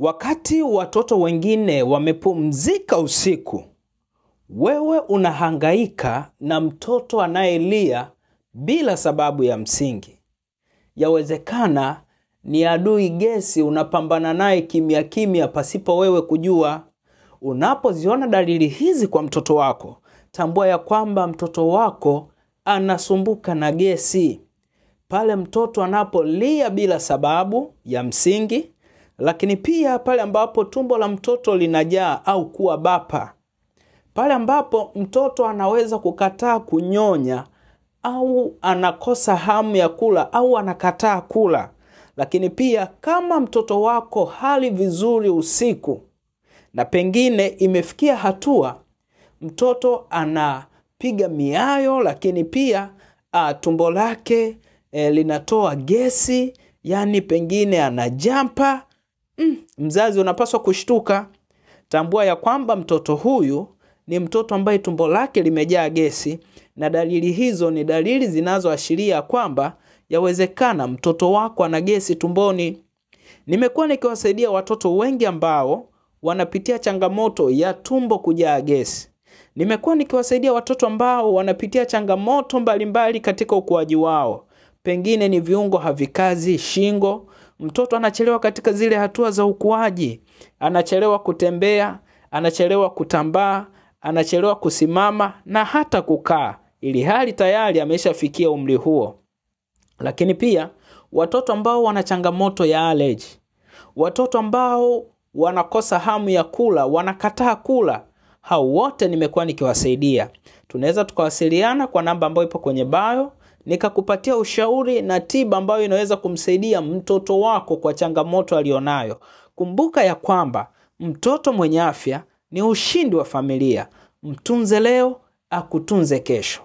Wakati watoto wengine wamepumzika usiku, wewe unahangaika na mtoto anayelia bila sababu ya msingi. Yawezekana ni adui gesi unapambana naye kimya kimya pasipo wewe kujua. Unapoziona dalili hizi kwa mtoto wako, tambua ya kwamba mtoto wako anasumbuka na gesi. Pale mtoto anapolia bila sababu ya msingi, lakini pia pale ambapo tumbo la mtoto linajaa au kuwa bapa. Pale ambapo mtoto anaweza kukataa kunyonya au anakosa hamu ya kula au anakataa kula. Lakini pia kama mtoto wako hali vizuri usiku na pengine imefikia hatua mtoto anapiga miayo, lakini pia tumbo lake linatoa gesi, yani pengine anajampa, mzazi unapaswa kushtuka. Tambua ya kwamba mtoto huyu ni mtoto ambaye tumbo lake limejaa gesi, na dalili hizo ni dalili zinazoashiria kwamba yawezekana mtoto wako ana gesi tumboni. Nimekuwa nikiwasaidia watoto wengi ambao wanapitia changamoto ya tumbo kujaa gesi. Nimekuwa nikiwasaidia watoto ambao wanapitia changamoto mbalimbali katika ukuaji wao. Pengine ni viungo havikazi, shingo, mtoto anachelewa katika zile hatua za ukuaji, anachelewa kutembea, anachelewa kutambaa, anachelewa kusimama na hata kukaa, ili hali tayari ameshafikia umri huo. Lakini pia watoto ambao wana changamoto ya allergy, watoto ambao wanakosa hamu ya kula, wanakataa kula, hao wote nimekuwa nikiwasaidia. Tunaweza tukawasiliana kwa namba ambayo ipo kwenye bio, nikakupatia ushauri na tiba ambayo inaweza kumsaidia mtoto wako kwa changamoto alionayo. Kumbuka ya kwamba mtoto mwenye afya ni ushindi wa familia. Mtunze leo, akutunze kesho.